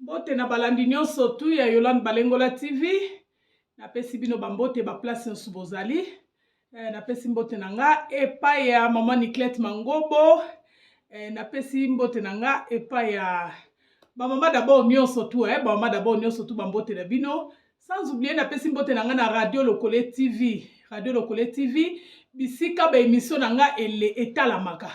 Mbote na balandi nyonso tu ya Yolande Balengola TV. Napesi bino bambote ba place nsu bozali. Napesi mbote na nga epa ya Maman Niclette Mangobo. Napesi mbote na nga epa ya ba mama d'abord nyonso tu ba mama d'abord nyonso tu bambote na bino. Sans oublier napesi mbote na nga na Radio Lokole TV. Radio Lokole TV bisika ba émission na nga ele etalamaka.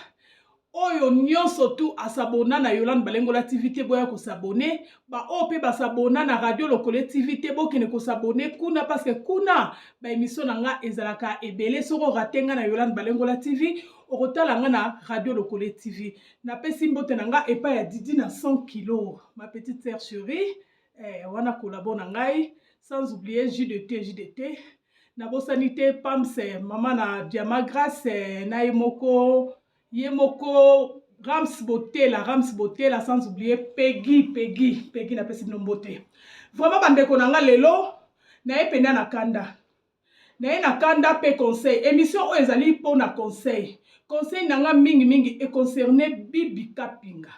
Oyo nyonso tu asabona na Yolande Balengola TV te boya ko s'abonner ba ope ba s'abona na Radio Lokole TV te bokene ko s'abonner kuna parce que kuna ba émission na nga ezalaka ebele soko ratenga na Yolande Balengola TV okotala nga na Radio Lokole TV. Na pesi mbote na nga epa ya Didi na 100 kg ma petite sœur chérie wana collabo na ngai sans oublier JDT na bosanité Pamse mama na Diama Grâce na Yemoko Rams Botela sans oublier Peggy na pesi nombote. Vraiment bandeko nanga lelo na ependa na kanda. Na kanda pe conseil. Émission o ezali po na conseil. Conseil nanga mingi e concerné Bibi Kapinga.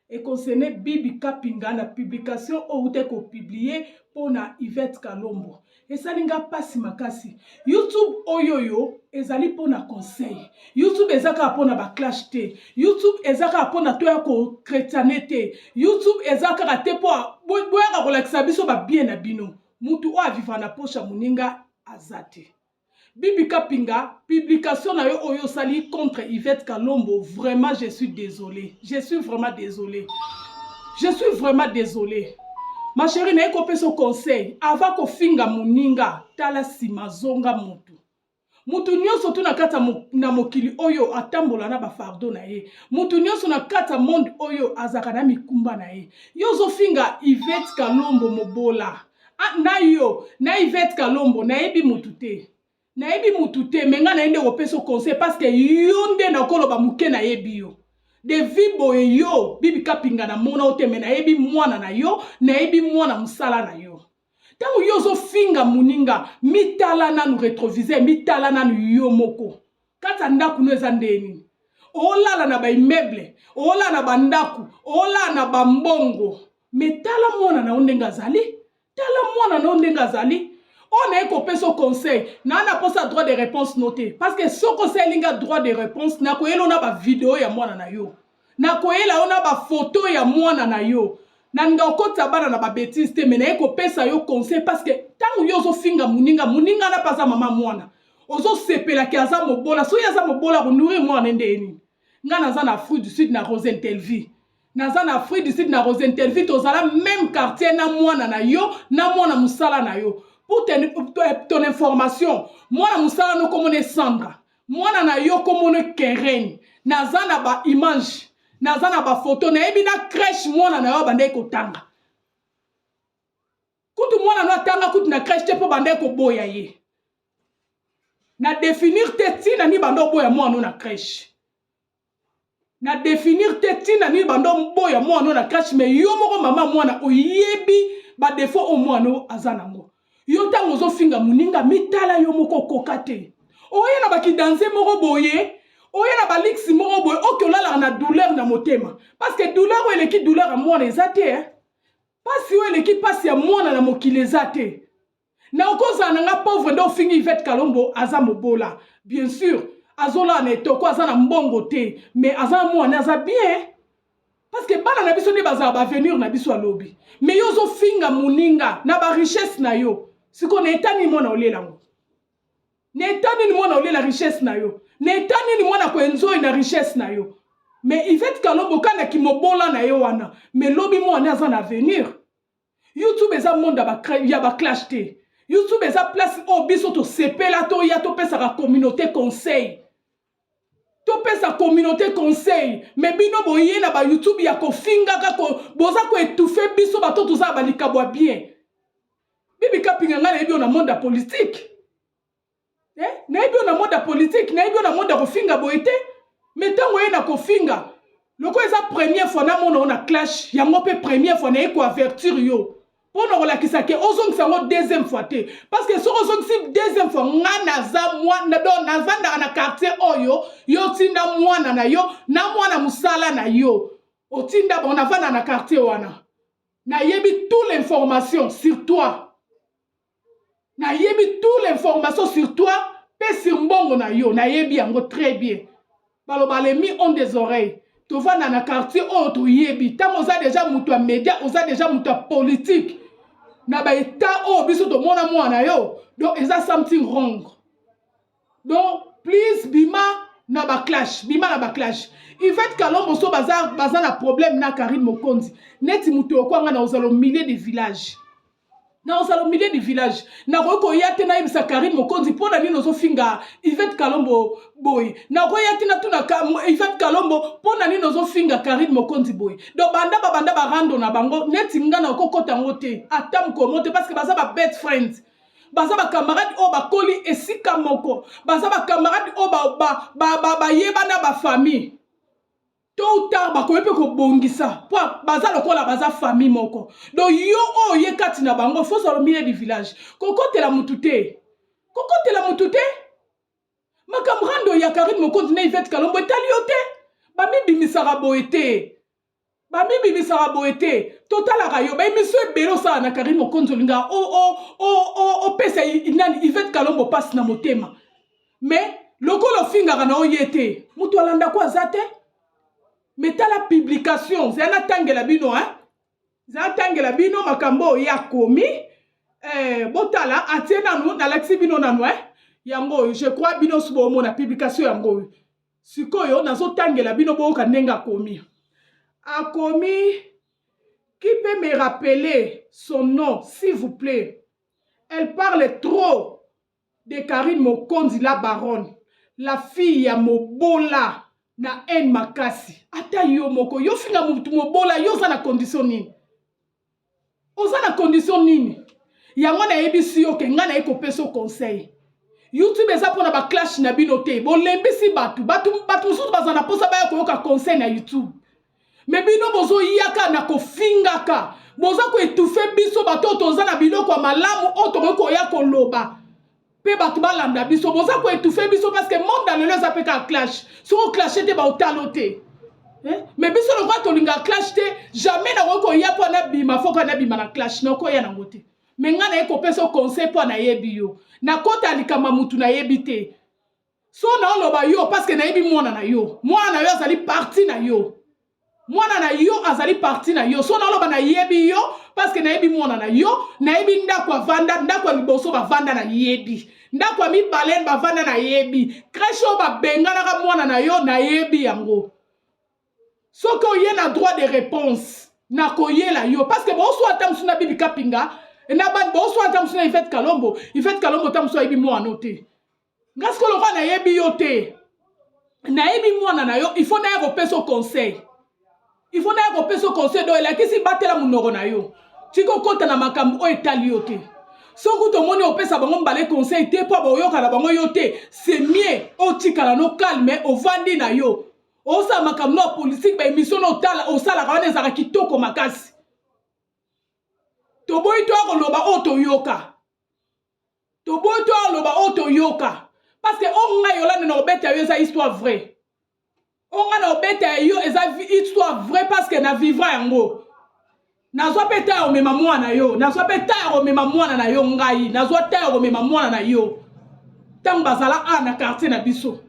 Et concerné Bibi Kapinga na publication o ute ko publier po na Yvette Kalombo. Et ça linga pasi makasi. YouTube oyoyo ezali po na conseil. YouTube ezaka po na ba clash te. YouTube ezaka po na toya ko chrétienté. YouTube ezaka te po boya ko lakisa biso ba bien na bino. Mutu o aviva na pocha muninga azate. Bibi Kapinga, publication na yo oyo sali contre Yvette Kalombo. Vraiment, je suis désolé. Je suis vraiment désolé. Ma chérie, na ekope so conseil. Ava ko finga muninga, tala sima zonga mutu. Mutu nyonso tu na kata na mokili oyo atambola na ba fardo na ye. Mutu nyonso na kata monde oyo azaka na mikumba na ye. Yozo finga Yvette Kalombo mobola. Na Yvette Kalombo na ebi mutu te. Na ebi mutu te menga na ende opeso conseil parce que yonde na koloba muke na ebi yo. De vibo yo Bibi Kapinga na mona oteme na ebi mwana na yo na ebi mwana musala na yo. Tango yozo finga muninga mitala nanu retroviseur mitala nanu yo moko. Kata ndaku no eza ndeni. Olala na ba immeuble, olala na bandaku, olala na bambongo. Metala mwana na ondenga zali. Tala mwana na ondenga zali. On a un conseil. Nana posa droit de réponse noté. Parce que ce conseil linga droit de réponse na ko elo na ba vidéo ya mwana na yo. Na ko ela ona ba photo ya mwana na yo. Na nga okota bana na ba bêtise te mais na ko pesa yo conseil parce que tangu yo zo finga muninga na pasa mama mwana. Ozo sepela ki aza mobola. So yaza mobola ko nourrir mwana ndeni. Nga naza na Afrique du Sud na Rosentelville. Naza na Afrique du Sud na Rosentelville tozala même quartier na mwana na yo na mwana musala na yo. Pour ton information, moi na musala no komone Sandra, moi na yo komone Keren, naza na ba image, naza na ba photo, na ebi na crèche moi na yo bande ko tanga. Kutu moi na tanga kutu na crèche te po bande ko boya ye. Na définir te tina ni bando boya moi no na crèche. Na définir te tina ni bando boya moi no na crèche mais yo moko mama moi na oyebi ba défaut au moi no azanango. Yo tango zo finga muninga mitala yo moko kokate. Oye na baki danser moko boye. Oye na ba liksi moko boye. Oke olala na douleur na motema. Parce que douleur ou eleki douleur à mwana ezate. Pasi ou eleki pasi ya mwana na mokili ezate. Na okoza na nga pauvre ndo fingi Yvette Kalombo aza mobola. Bien sûr. Azola na etoko aza na mbongo te. Mais aza mwana aza bien. Parce que bana na biso ne baza ba venir na biso alobi. Mais yo zo finga muninga na ba richesse na yo. Siko na etani mwana olela ngo. Na etani ni mwana olela richesse na yo. Na etani ni mwana ko enjoy na richesse na yo. Mais Yvette Kalombo kana ki mobola na yo wana. Mais lobi mwana aza na avenir. YouTube eza monde ya ba clash te. YouTube eza place o biso to sepela to ya to pesa ka communauté conseil. To pesa communauté conseil. Mais bino boye na ba YouTube ya ko finga ka ko boza ko étouffer biso ba to za ba likabwa bien. Bibi Kapinga nga na ebi na monde politique. Na ebi na monde politique, na ebi na monde kofinga boite. Mais tango ye na kofinga, loko eza première fois na mona na clash, yango pe première fois na eko avertir yo. Pona kolakisa ke ozongisa ngo deuxième fois te. Parce que so ozongisi deuxième fois nga naza mwana do nazanda na quartier oyo, yo tinda mwana na yo, na mwana musala na yo. Otinda bon navanda na quartier wana. nayebi toute l'information sur toi. Nayebi toute l'information sur toi, pe sur mbongo na yo, nayebi yango très bien. Baloba les mis ont des oreilles. Tu vas dans le quartier autre yebi. Tant on a déjà moutou média, on a déjà moutou politique. Na ba état o biso to mona mwana yo. Donc is that something wrong? Donc please bima na ba clash, bima na ba clash. Yvette Kalombo so bazar na problème na Karine Mokonzi. Neti moutou okwanga na ozalo milieu de village. Na ozalo milieu de village. Na ko yate na ibisa Karine Mokonzi pona ni nozo finga Yvette Kalombo boy. Na ko yate na tuna Yvette Kalombo pona ni nozo finga Karine Mokonzi boy. Do banda ba rando na bango neti ngana ko kota ngote. Atam ko mote parce que baza ba best friends. Baza ba camarade o ba koli esika moko. Baza ba camarade o ba yeba na ba famille. Tôt ou tard, ba koyepe ko bongisa. Po baza lokola baza famille moko. Donc yo o ye kati na bango faut sur le milieu du village. Koko te la mutute. Koko te la mutute. Makamrando ya Karine Mokonzi na Yvette Kalombo etaliote. Ba mi bimisara boete. Ba mi bimisara boete. Total rayo ba monsieur Belo sa na Karine Mokonzi linga o pesa inani Yvette Kalombo passe na motema. Mais lokolo finga na oyete. Mutu alanda kwa zate. Mais t'as la publication, c'est un atangela bino, hein? C'est un atangela bino, makambo ya komi. Botala, atiena nous, na laxi bino nanwe. Yango, je crois bino subo mo na publication yango. Sikoyo, nazo tangela bino bo kanenga komi. A komi, qui peut me rappeler son nom, s'il vous plaît? Elle parle trop de Karine Mokonzi, la baronne, la fille ya Mobola. Na en makasi ata yo moko yo finga mutu mobola yo za na condition nini oza na condition nini yango na yebisi yo ke nga na eko peso conseil YouTube eza pona ba clash na bino te bo lembisi batu mususu baza na posa baya koyoka conseil na YouTube mais bino bozo yaka na kofingaka boza ko étouffer biso bato toza na biloko ya malamu oto ko ya koloba. Pe batu balanda biso boza ko étouffer biso parce que monde dans le les appelle clash so clasher te ba otalote mais biso le quoi to linga clash te jamais na ko ya po na bima foko na bima na clash na ko ya na ngote mais nga na eko peso conseil po na yebi yo na kota likama mutu na yebi te so na loba yo parce que na yebi mwana na yo azali parti na yo mwana na yo azali parti na yo so na loba na yebi yo parce que na yebi mwana na yo na yebi ndako vanda ndako liboso ba vanda na yebi ndako mi balen ba vanda na yebi crèche ba bengana ka mwana na yo na yebi yango so ko ye na droit de réponse na ko yela yo parce que bo so atamsu na bibi kapinga na ban bo so atamsu na Yvette Kalombo tamsu yebi mwana note ngasko lo na yebi yo te na yebi mwana na yo il faut na ko peso conseil. Il faut que tu aies un conseil. Donc, il a qui battre la mounoro na yo. Tu ko kota na makambo o etaliote. So ku to moni o pesa bango mbale conseil te po ba yoka na bango yote. C'est mieux o tika no calme o vandi na yo. O sa makambo no politique ba émission no tala o sala ka wana za kitoko makasi. To boy to ko loba o to yoka. To boy to loba o to yoka. Parce que on nga yola no beta yo za histoire vraie. On a obéta yo eza histoire vraie parce que na vivra yango. Nazwa peta o mema mwana yo, nazwa peta o mema mwana na yo ngai, nazwa ta o mema mwana na yo. Tang bazala na quartier na biso.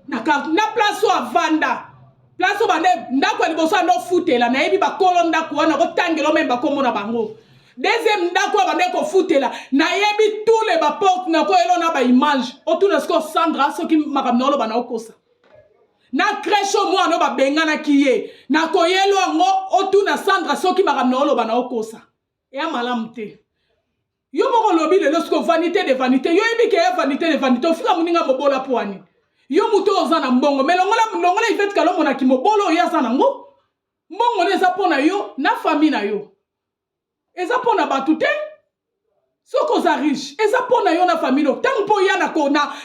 Na place o avanda. Place o bande ndako liboso ndo futela na yebi ba kolo ndako wana ko tangelo memba ko mona bango. Deuxième ndako bande ko futela na yebi tous les ba porte na ko elo na ba image. Otuna sko Sandra soki makamnolo bana okosa. Na crèche moi no ba bengana kiye na koyelo ngo otu na Sandra soki makamna oloba na okosa e amalamu te yo moko lobi le lorsque vanité de vanité yo yebi ke vanité de vanité ofika muninga mobola poani yo muto oza na mbongo mais longola Yvette Kalombo na kimobolo ya za nango mbongo ne za pona yo na famille na yo eza pona batu te soko za riche eza pona yo na famille tant po ya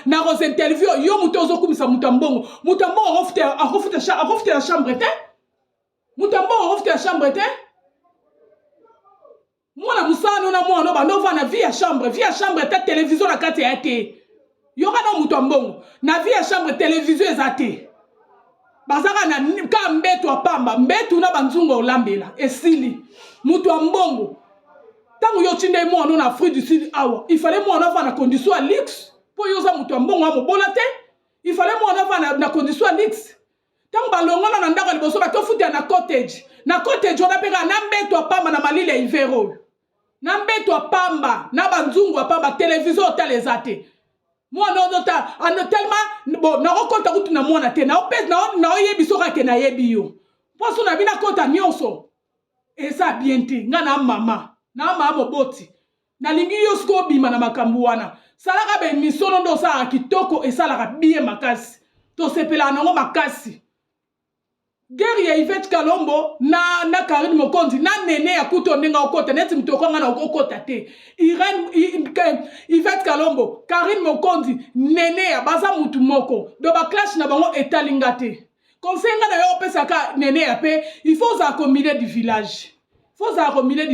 na rose interview yo muto ozokumisa mutambongo a chambre te mutambongo ofte chambre te mwana musano na mwana ba no va na via chambre te télévision na kati ya te yo kana mutambongo na via chambre télévision eza te bazaka na ka mbetu apamba mbetu na banzungu olambela esili mutu ambongo tango yo tinde mo na Afrique du Sud awa il fallait mo na fa na condition à luxe po yo za mutu ambongo amobola te il fallait mo na fa na condition à luxe tango balongona na ndako liboso ba to futa na cottage ona peka na mbetu apamba na malile ivero na mbetu apamba na banzungu apamba télévision otalezate mwana odota ano tellement bon na okota kutu na mwana te na opes na oyebiso kake na yebi yo poso na bina kota nyonso esa bien te nga na mama moboti na lingi yo sko bima na makambu wana salaka be misono ndo sa kitoko esalaka bien makasi to sepela nango makasi guerre ya Yvette Kalombo na Karine Mokonzi na nene ya kuto ndinga okota neti mtoko nga na okota te Yvette Kalombo Karine Mokonzi nene ya baza mutu moko do ba clash na bango etalinga te conseil nga na yo pesaka nene ya pe il faut za au milieu du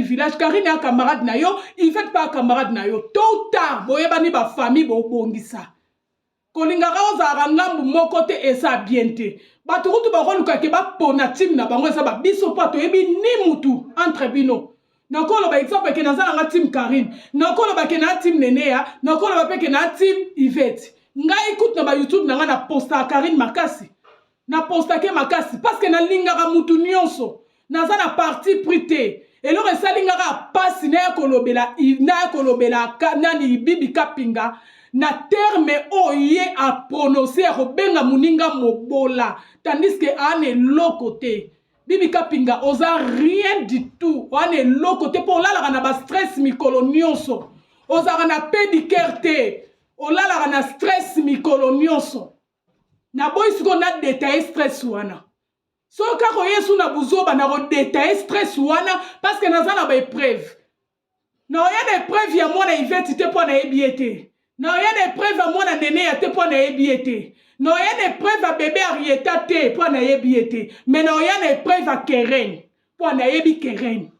village Karine ya camarade na yo Yvette pas camarade na yo tôt ou tard boyebani ba famille bo bongisa kolingaka ozalaka ngambu moko te esa bien te bato kutu bakoluka ke bapona tim na bango esa babiso po toyebi ni mutu entre bino nakoloba exemple ke naza nanga tim Karine nakoloba ke na tim Nenea nakoloba pe ke na tim Yvette ngai kutu na ba YouTube nanga na posta Karine makasi na posta ke makasi parce que nalingaka mutu nyonso naza na parti pris te eloko esalingaka pasi na ya kolobela nani Bibi Kapinga na terme oye a prononcer a benga muninga mobola tandis que ane lokote Bibi Kapinga oza rien du tout ane lokote pour la na ba stress mikolo nyonso oza na pédicure te olala na stress mikolo nyonso na boy siko na détail stress wana so kako yesu na buzoba na ko détail stress wana parce que naza na ba épreuve na oya épreuve ya mwana Yvette te po na ebiete na oya épreuve ya mwana Nenea te po na ebiete na oya épreuve ya bébé Arieta te po na ebiete mais na oya épreuve ya Keren po na ebi Keren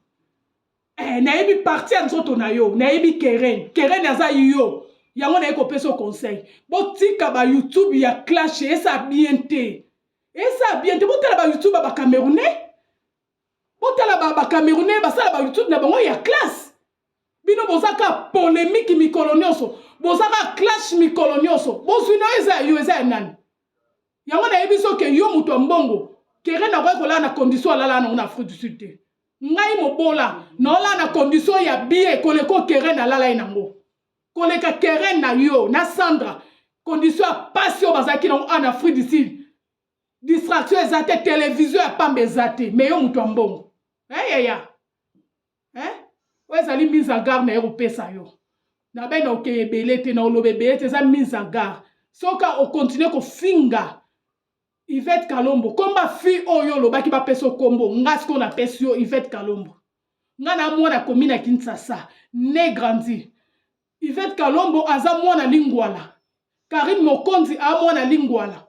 na ebi parti ya nzoto na yo na ebi Keren aza yo yango na eko peso conseil botika ba YouTube ya clash esa bien te botala ba YouTube ba Camerounais botala ba Camerounais basala ba YouTube na bango ya classe bino bozaka polémique mikolo nyonso bozaka clash mikolo nyonso bozwina eza nani yango na yebiso ke yo mutu mbongo Keren na kwa kola na condition alala na Afrique du Sud te ngai mobola na ola na condition ya bien koleko Keren alala inango koleka Keren na yo na Sandra condition passion bazaki na en Afrique du Sud distraction ezate télévision ya pambe ezate mais yo mutu mbongo wezali mise en garde na europésa yo na bena okeyebele te na olobebele te za mise en garde soka o continue ko finga Yvette Kalombo komba fi oyo lobaki ba peso kombo ngasko na pesio Yvette Kalombo ngana mwana komina Kinshasa ne grandi Yvette Kalombo aza mwana lingwala Karine Mokonzi a mwana lingwala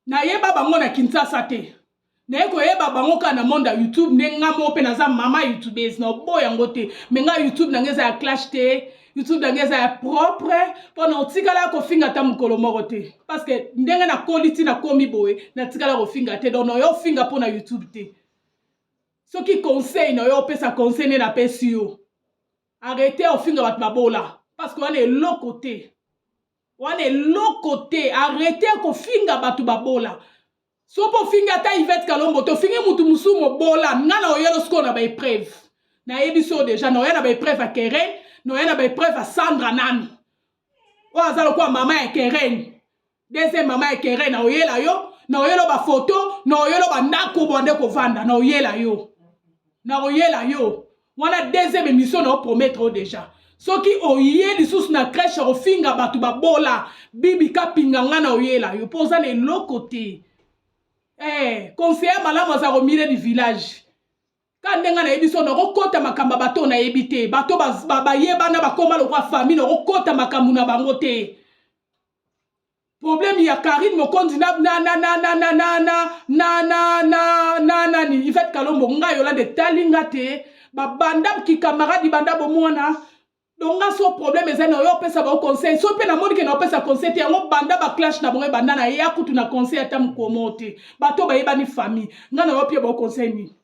na yeba bango na Kinshasa te na eko yeba bango ka na monde YouTube nenga mo pe na za mama YouTubeuse na boya ngote menga YouTube na ngeza ya clash te YouTube na ngeza ya propre pona otikala ko finga ta mukolo moko te parce que ndenge na quality na komi boye na tikala ko finga te donc no yo finga pona YouTube te ce qui conseille no yo pesa conseil na pesi yo arrêtez au finga bat babola parce qu'on est l'autre côté arrêtez ko finga batu babola so po finga ta Yvette Kalombo to finga mutu musumo bola ngana oyelo sko na ba épreuve na ebiso déjà na oyena ba épreuve a Keren na oyena ba épreuve a Sandra nanu o azalo kwa mama ya Keren deuxième mama ya Keren na oyela yo na oyelo ba photo na oyelo ba ndako bonde ko vanda na oyela yo wana deuxième émission na promettre déjà soki oye lisusu na crèche ofinga batu babola Bibi Kapinga ngana oyela yo poza le lokote conseiller malamu aza au milieu du village ka ndenga na yebiso na kokota makamba bato na yebite bato bayeba na bakoma lokwa famille na kokota makambu na bango te problème ya Karine Mokonzi na nani Yvette Kalombo ngai yola de talinga te ba banda ki camarade banda bomona donc nga so problème eza na yo pesa ba conseil so pe na moni ke na pesa conseil te yango banda ba clash na bongo banda na ya kutu na conseil ata mkomote bato ba yeba ni famille nga na yo pe ba conseil ni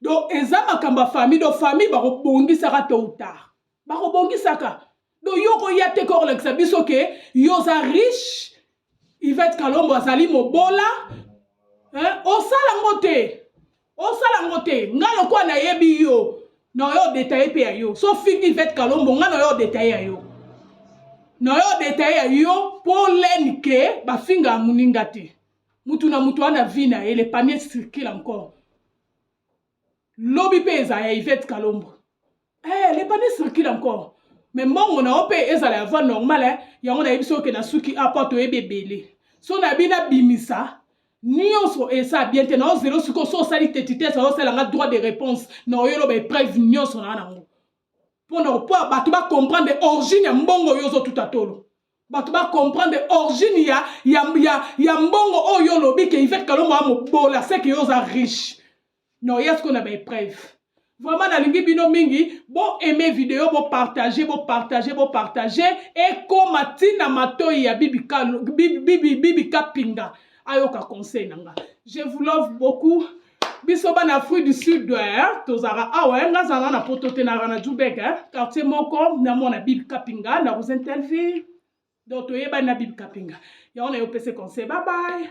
donc eza makamba famille do famille ba ko bongisa ka tôt ou tard ba ko bongisa ka do yo ko ya te ko leksa biso ke yo za riche Yvette Kalombo azali mobola hein osala ngote nga lokwa na yebi yo na yo détaillé pe ya yo so fiki Yvette Kalombo nga na yo détaillé ya yo na yo détaillé ya yo pour lenke ba finga muninga te mutu na mutu ana vina et le panier circule encore lobby pe eza ya Yvette Kalombo le panier circule encore mais mbongo na ope ezala avant normal yango na yebiso ke na suki apoto ebebele so na bina bimisa nyonso esa bien te na zéro suko so sali tetite ça osala nga droit de réponse na oyelo ba preuve nyonso na nango pour bato ba comprendre origine ya mbongo yozo tutatolo bato ba comprendre origine ya mbongo oyo lobi ke Yvette Kalombo amobola c'est que yoza riche no yes qu'on a ba preuve vraiment nalingi bino mingi bon aimer vidéo bon partager et comme tina matoi ya bibi Kapinga ayoka conseil nanga je vous love beaucoup biso bana fruit du sud tozara awa nga zana na potote na rana Jubek quartier moko na mona bibi Kapinga na Rosentelville donc toyeba na bibi Kapinga ya on a yo pese conseil bye bye